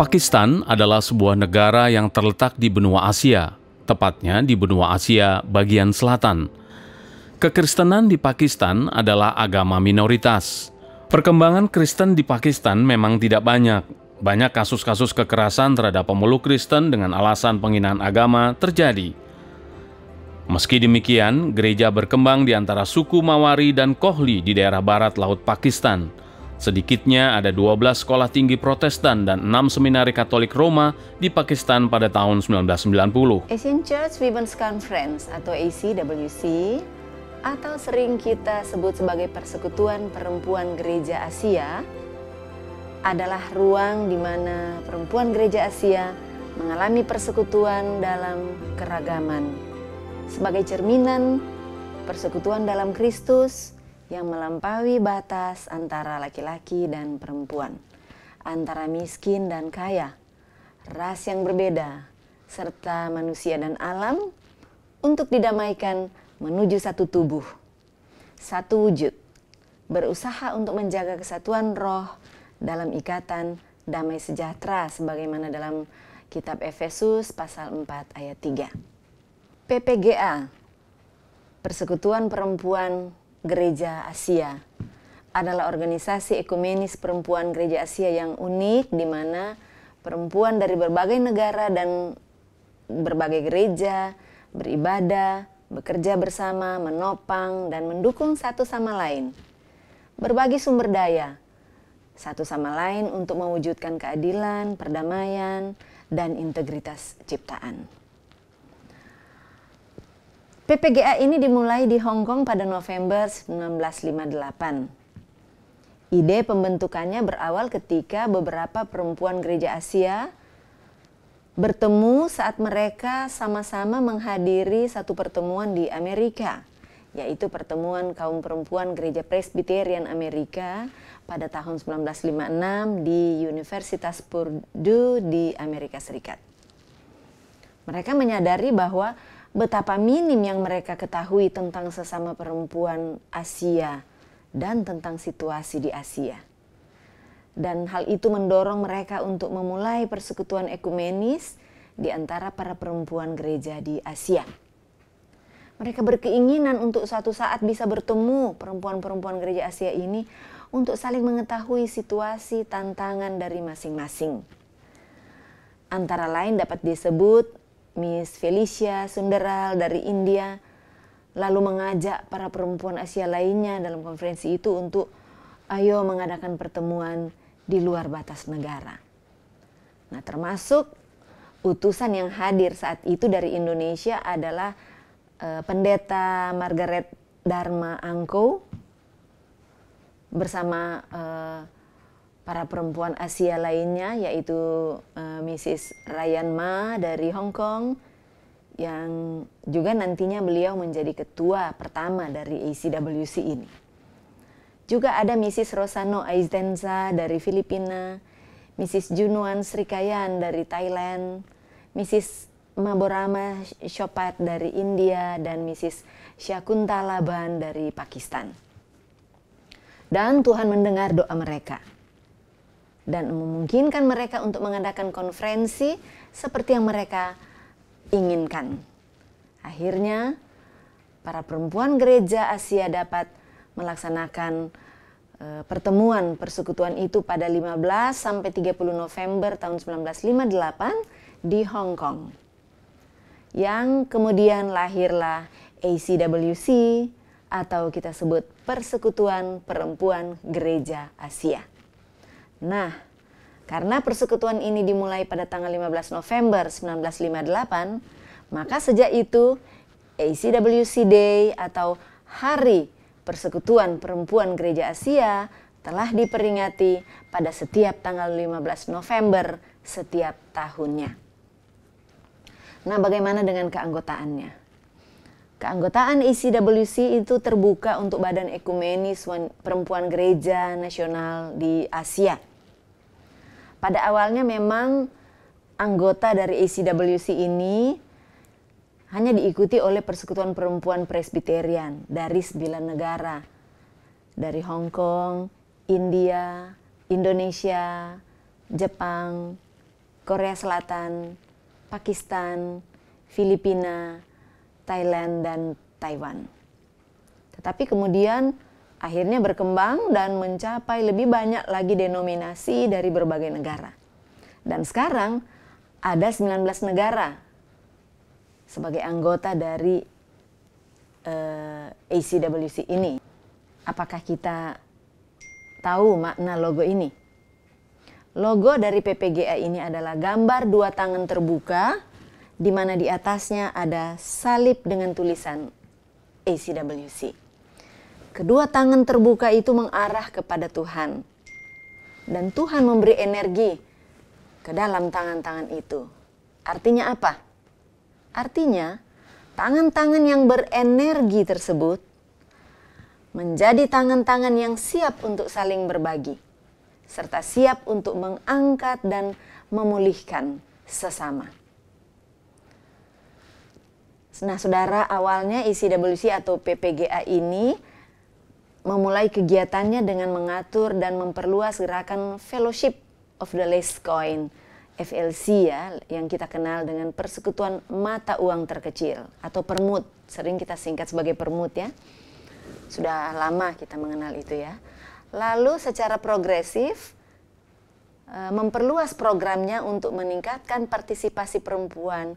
Pakistan adalah sebuah negara yang terletak di benua Asia, tepatnya di benua Asia bagian selatan. Kekristenan di Pakistan adalah agama minoritas. Perkembangan Kristen di Pakistan memang tidak banyak. Banyak kasus-kasus kekerasan terhadap pemeluk Kristen dengan alasan penghinaan agama terjadi. Meski demikian, gereja berkembang di antara suku Mawari dan Kohli di daerah barat laut Pakistan. Sedikitnya ada 12 sekolah tinggi Protestan dan 6 seminari Katolik Roma di Pakistan pada tahun 1990. Asian Church Women's Conference atau ACWC, atau sering kita sebut sebagai Persekutuan Perempuan Gereja Asia, adalah ruang di mana perempuan gereja Asia mengalami persekutuan dalam keragaman, sebagai cerminan persekutuan dalam Kristus yang melampaui batas antara laki-laki dan perempuan, antara miskin dan kaya, ras yang berbeda, serta manusia dan alam untuk didamaikan menuju satu tubuh, satu wujud, berusaha untuk menjaga kesatuan roh dalam ikatan damai sejahtera sebagaimana dalam kitab Efesus pasal 4 ayat 3. PPGA, Persekutuan Perempuan Gereja Asia, adalah organisasi ekumenis perempuan gereja Asia yang unik di mana perempuan dari berbagai negara dan berbagai gereja beribadah, bekerja bersama, menopang dan mendukung satu sama lain, berbagi sumber daya satu sama lain untuk mewujudkan keadilan, perdamaian, dan integritas ciptaan. PPGA ini dimulai di Hong Kong pada November 1958. Ide pembentukannya berawal ketika beberapa perempuan gereja Asia bertemu saat mereka sama-sama menghadiri satu pertemuan di Amerika, yaitu pertemuan kaum perempuan gereja Presbyterian Amerika pada tahun 1956 di Universitas Purdue di Amerika Serikat. Mereka menyadari bahwa betapa minim yang mereka ketahui tentang sesama perempuan Asia dan tentang situasi di Asia. Dan hal itu mendorong mereka untuk memulai persekutuan ekumenis di antara para perempuan gereja di Asia. Mereka berkeinginan untuk suatu saat bisa bertemu perempuan-perempuan gereja Asia ini untuk saling mengetahui situasi tantangan dari masing-masing. Antara lain dapat disebut Miss Felicia Sundaral dari India, lalu mengajak para perempuan Asia lainnya dalam konferensi itu untuk ayo mengadakan pertemuan di luar batas negara. Nah, termasuk utusan yang hadir saat itu dari Indonesia adalah Pendeta Margaret Dharma Angko bersama para perempuan Asia lainnya, yaitu Mrs. Ryan Ma dari Hong Kong, yang juga nantinya beliau menjadi ketua pertama dari ACWC ini. Juga ada Mrs. Rosano Aizenza dari Filipina, Mrs. Junuan Srikayan dari Thailand, Mrs. Maborama Shopat dari India, dan Mrs. Shakuntala Ban dari Pakistan. Dan Tuhan mendengar doa mereka dan memungkinkan mereka untuk mengadakan konferensi seperti yang mereka inginkan. Akhirnya, para perempuan gereja Asia dapat melaksanakan pertemuan persekutuan itu pada 15 sampai 30 November tahun 1958 di Hong Kong. Yang kemudian lahirlah ACWC atau kita sebut Persekutuan Perempuan Gereja Asia. Nah, karena persekutuan ini dimulai pada tanggal 15 November 1958, maka sejak itu ACWC Day atau Hari Persekutuan Perempuan Gereja Asia telah diperingati pada setiap tanggal 15 November setiap tahunnya. Nah, bagaimana dengan keanggotaannya? Keanggotaan ACWC itu terbuka untuk Badan Ekumenis Perempuan Gereja Nasional di Asia. Pada awalnya memang anggota dari ACWC ini hanya diikuti oleh Persekutuan Perempuan Presbyterian dari 9 negara. Dari Hong Kong, India, Indonesia, Jepang, Korea Selatan, Pakistan, Filipina, Thailand, dan Taiwan. Tetapi kemudian akhirnya berkembang dan mencapai lebih banyak lagi denominasi dari berbagai negara. Dan sekarang ada 19 negara sebagai anggota dari ACWC ini. Apakah kita tahu makna logo ini? Logo dari PPGA ini adalah gambar dua tangan terbuka, di mana di atasnya ada salib dengan tulisan ACWC. Kedua tangan terbuka itu mengarah kepada Tuhan. Dan Tuhan memberi energi ke dalam tangan-tangan itu. Artinya apa? Artinya, tangan-tangan yang berenergi tersebut menjadi tangan-tangan yang siap untuk saling berbagi, serta siap untuk mengangkat dan memulihkan sesama. Nah, saudara, awalnya ACWC atau PPGA ini memulai kegiatannya dengan mengatur dan memperluas gerakan Fellowship of the Least Coin, FLC ya, yang kita kenal dengan persekutuan mata uang terkecil atau permut, sering kita singkat sebagai permut ya. Sudah lama kita mengenal itu ya. Lalu secara progresif memperluas programnya untuk meningkatkan partisipasi perempuan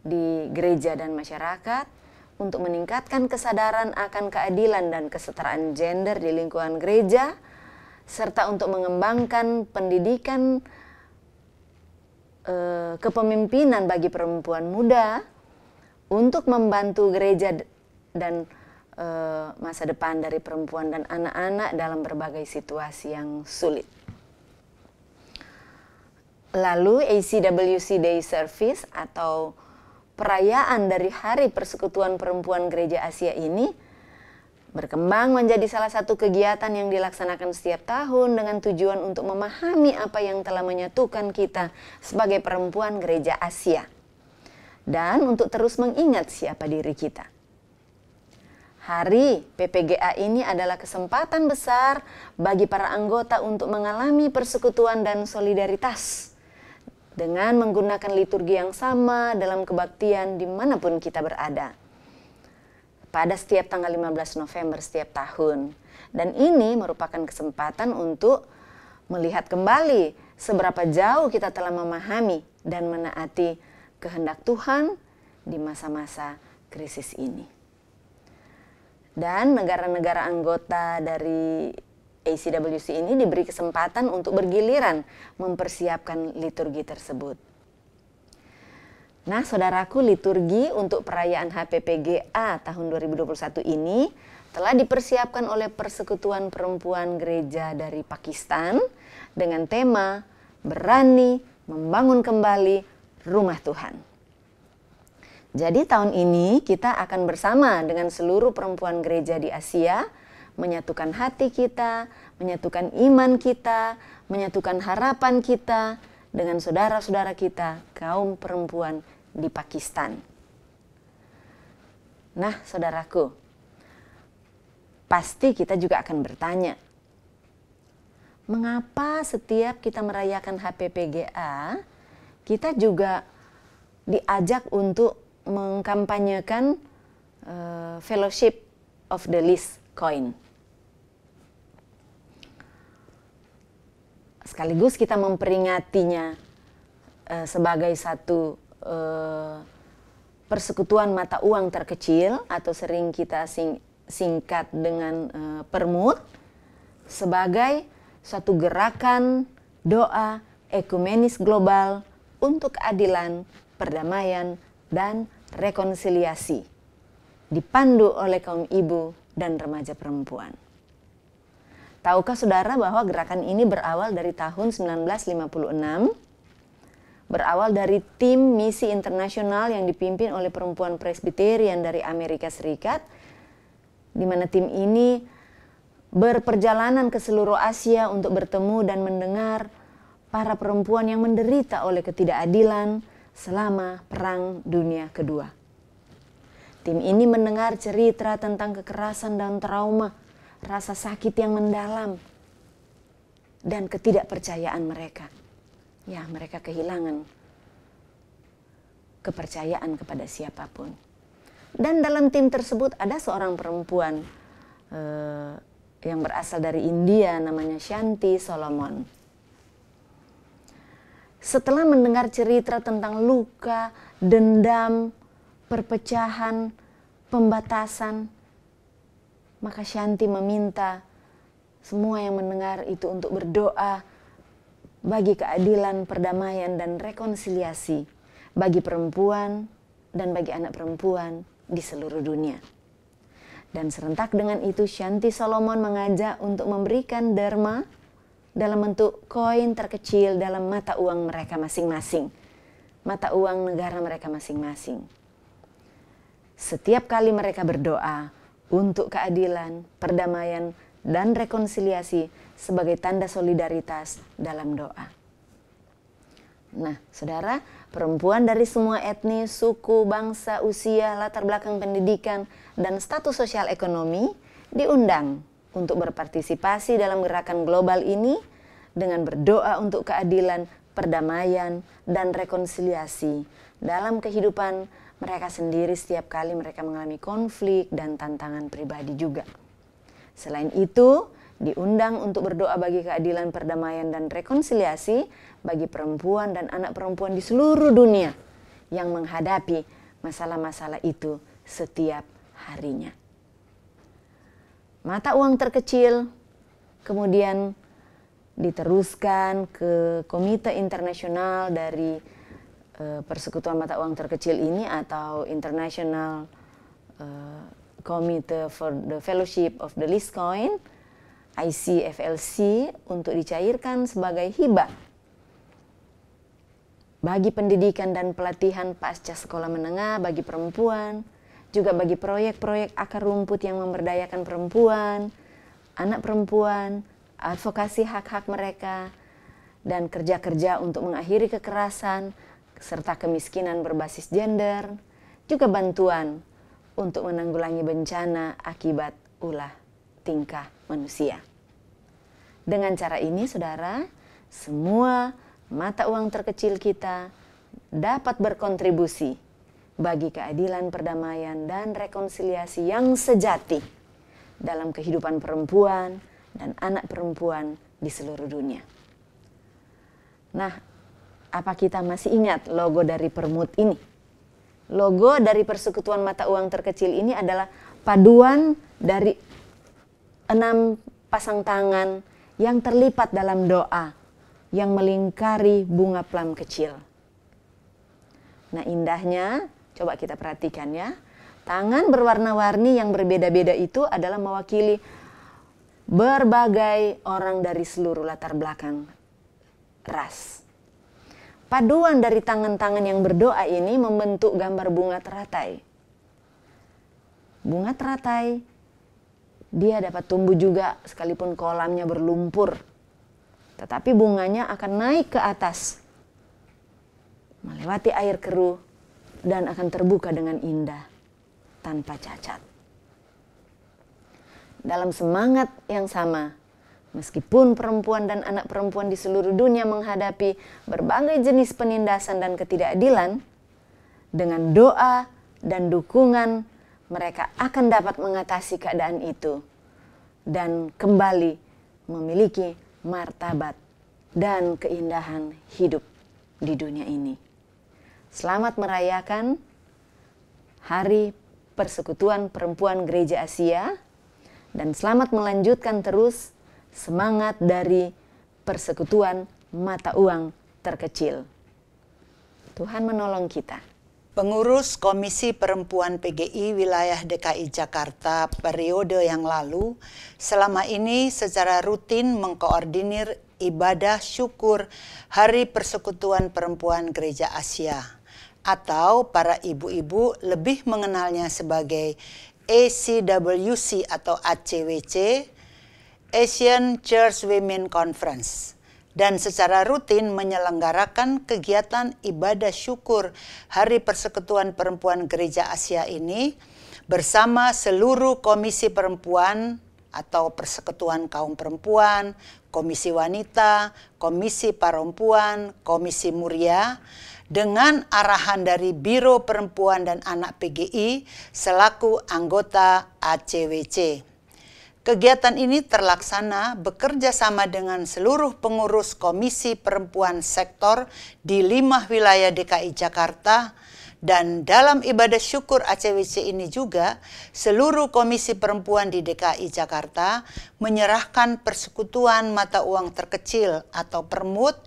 di gereja dan masyarakat, untuk meningkatkan kesadaran akan keadilan dan kesetaraan gender di lingkungan gereja, serta untuk mengembangkan pendidikan kepemimpinan bagi perempuan muda untuk membantu gereja dan masa depan dari perempuan dan anak-anak dalam berbagai situasi yang sulit. Lalu ACWC Day Service atau perayaan dari Hari Persekutuan Perempuan Gereja Asia ini berkembang menjadi salah satu kegiatan yang dilaksanakan setiap tahun dengan tujuan untuk memahami apa yang telah menyatukan kita sebagai perempuan Gereja Asia dan untuk terus mengingat siapa diri kita. Hari PPGA ini adalah kesempatan besar bagi para anggota untuk mengalami persekutuan dan solidaritas dengan menggunakan liturgi yang sama dalam kebaktian dimanapun kita berada pada setiap tanggal 15 November setiap tahun. Dan ini merupakan kesempatan untuk melihat kembali seberapa jauh kita telah memahami dan menaati kehendak Tuhan di masa-masa krisis ini. Dan negara-negara anggota dari ACWC ini diberi kesempatan untuk bergiliran mempersiapkan liturgi tersebut. Nah, saudaraku, liturgi untuk perayaan HPPGA tahun 2021 ini telah dipersiapkan oleh Persekutuan Perempuan Gereja dari Pakistan dengan tema Berani Membangun Kembali Rumah Tuhan. Jadi tahun ini kita akan bersama dengan seluruh perempuan gereja di Asia menyatukan hati kita, menyatukan iman kita, menyatukan harapan kita dengan saudara-saudara kita, kaum perempuan di Pakistan. Nah, saudaraku, pasti kita juga akan bertanya, mengapa setiap kita merayakan HPPGA, kita juga diajak untuk mengkampanyekan Fellowship of the Least Coin. Sekaligus kita memperingatinya sebagai satu persekutuan mata uang terkecil atau sering kita singkat dengan permut, sebagai suatu gerakan doa ekumenis global untuk keadilan, perdamaian, dan rekonsiliasi, dipandu oleh kaum ibu dan remaja perempuan. Tahukah saudara bahwa gerakan ini berawal dari tahun 1956, berawal dari tim misi internasional yang dipimpin oleh perempuan Presbyterian dari Amerika Serikat, di mana tim ini berperjalanan ke seluruh Asia untuk bertemu dan mendengar para perempuan yang menderita oleh ketidakadilan selama Perang Dunia Kedua. Tim ini mendengar cerita tentang kekerasan dan trauma, rasa sakit yang mendalam, dan ketidakpercayaan mereka. ya mereka kehilangan kepercayaan kepada siapapun. Dan dalam tim tersebut ada seorang perempuan yang berasal dari India, namanya Shanti Solomon. Setelah mendengar cerita tentang luka, dendam, perpecahan, pembatasan, maka Shanti meminta semua yang mendengar itu untuk berdoa bagi keadilan, perdamaian, dan rekonsiliasi bagi perempuan dan bagi anak perempuan di seluruh dunia. Dan serentak dengan itu Shanti Solomon mengajak untuk memberikan derma dalam bentuk koin terkecil dalam mata uang mereka masing-masing, mata uang negara mereka masing-masing. Setiap kali mereka berdoa untuk keadilan, perdamaian, dan rekonsiliasi sebagai tanda solidaritas dalam doa. Nah, saudara, perempuan dari semua etnis, suku, bangsa, usia, latar belakang pendidikan, dan status sosial ekonomi diundang untuk berpartisipasi dalam gerakan global ini dengan berdoa untuk keadilan, perdamaian, dan rekonsiliasi dalam kehidupan mereka sendiri setiap kali mereka mengalami konflik dan tantangan pribadi juga. Selain itu, diundang untuk berdoa bagi keadilan, perdamaian, dan rekonsiliasi bagi perempuan dan anak perempuan di seluruh dunia yang menghadapi masalah-masalah itu setiap harinya. Mata uang terkecil kemudian diteruskan ke Komite Internasional dari Persekutuan Mata Uang Terkecil ini atau International Committee for the Fellowship of the Least Coin, ICFLC, untuk dicairkan sebagai hibah bagi pendidikan dan pelatihan pasca sekolah menengah bagi perempuan, juga bagi proyek-proyek akar rumput yang memberdayakan perempuan, anak perempuan, advokasi hak-hak mereka, dan kerja-kerja untuk mengakhiri kekerasan serta kemiskinan berbasis gender, juga bantuan untuk menanggulangi bencana akibat ulah tingkah manusia. Dengan cara ini, saudara, semua mata uang terkecil kita dapat berkontribusi bagi keadilan, perdamaian, dan rekonsiliasi yang sejati dalam kehidupan perempuan dan anak perempuan di seluruh dunia. Nah, apa kita masih ingat logo dari Permut ini? Logo dari Persekutuan Mata Uang Terkecil ini adalah paduan dari 6 pasang tangan yang terlipat dalam doa yang melingkari bunga plum kecil. Nah, indahnya, coba kita perhatikan ya. Tangan berwarna-warni yang berbeda-beda itu adalah mewakili berbagai orang dari seluruh latar belakang ras. Paduan dari tangan-tangan yang berdoa ini membentuk gambar bunga teratai. Bunga teratai, dia dapat tumbuh juga sekalipun kolamnya berlumpur. Tetapi bunganya akan naik ke atas, melewati air keruh, dan akan terbuka dengan indah, tanpa cacat. Dalam semangat yang sama, meskipun perempuan dan anak perempuan di seluruh dunia menghadapi berbagai jenis penindasan dan ketidakadilan, dengan doa dan dukungan mereka akan dapat mengatasi keadaan itu dan kembali memiliki martabat dan keindahan hidup di dunia ini. Selamat merayakan Hari Persekutuan Perempuan Gereja Asia, dan selamat melanjutkan terus semangat dari Persekutuan Mata Uang Terkecil. Tuhan menolong kita. Pengurus Komisi Perempuan PGI Wilayah DKI Jakarta periode yang lalu selama ini secara rutin mengkoordinir ibadah syukur Hari Persekutuan Perempuan Gereja Asia, atau para ibu-ibu lebih mengenalnya sebagai ACWC atau ACWC, Asian Church Women Conference, dan secara rutin menyelenggarakan kegiatan ibadah syukur Hari Persekutuan Perempuan Gereja Asia ini bersama seluruh komisi perempuan atau Persekutuan Kaum Perempuan, Komisi Wanita, Komisi Perempuan, Komisi Muria, dengan arahan dari Biro Perempuan dan Anak PGI selaku anggota ACWC. Kegiatan ini terlaksana bekerja sama dengan seluruh pengurus Komisi Perempuan Sektor di 5 wilayah DKI Jakarta, dan dalam ibadah syukur ACWC ini juga seluruh Komisi Perempuan di DKI Jakarta menyerahkan persekutuan mata uang terkecil atau permut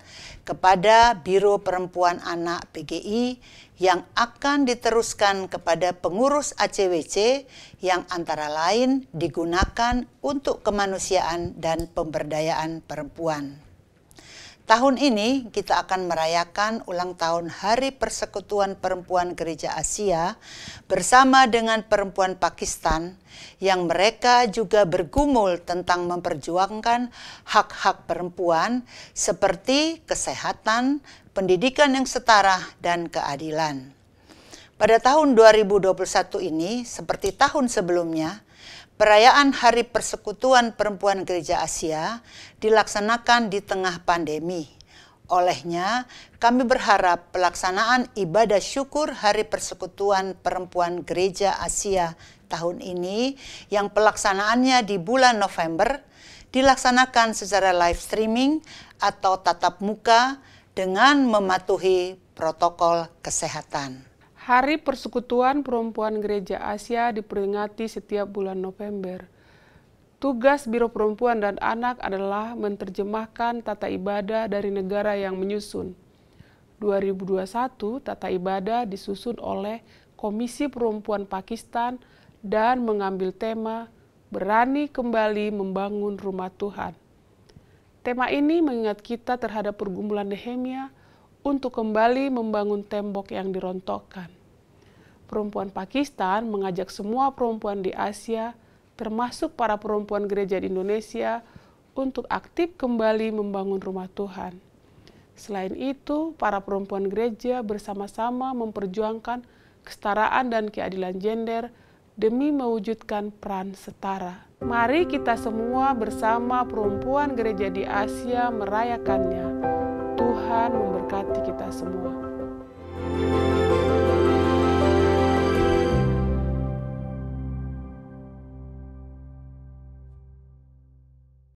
kepada Biro Perempuan Anak PGI yang akan diteruskan kepada pengurus ACWC yang antara lain digunakan untuk kemanusiaan dan pemberdayaan perempuan. Tahun ini kita akan merayakan ulang tahun Hari Persekutuan Perempuan Gereja Asia bersama dengan perempuan Pakistan yang mereka juga bergumul tentang memperjuangkan hak-hak perempuan seperti kesehatan, pendidikan yang setara, dan keadilan. Pada tahun 2021 ini, seperti tahun sebelumnya, perayaan Hari Persekutuan Perempuan Gereja Asia dilaksanakan di tengah pandemi. Olehnya, kami berharap pelaksanaan ibadah syukur Hari Persekutuan Perempuan Gereja Asia tahun ini, yang pelaksanaannya di bulan November, dilaksanakan secara live streaming atau tatap muka dengan mematuhi protokol kesehatan. Hari Persekutuan Perempuan Gereja Asia diperingati setiap bulan November. Tugas Biro Perempuan dan Anak adalah menerjemahkan tata ibadah dari negara yang menyusun. 2021, tata ibadah disusun oleh Komisi Perempuan Pakistan dan mengambil tema Berani Kembali Membangun Rumah Tuhan. Tema ini mengingat kita terhadap pergumulan Nehemia untuk kembali membangun tembok yang dirontokkan. Perempuan Pakistan mengajak semua perempuan di Asia, termasuk para perempuan gereja di Indonesia, untuk aktif kembali membangun rumah Tuhan. Selain itu, para perempuan gereja bersama-sama memperjuangkan kesetaraan dan keadilan gender demi mewujudkan peran setara. Mari kita semua bersama perempuan gereja di Asia merayakannya. Tuhan memberkati kita semua.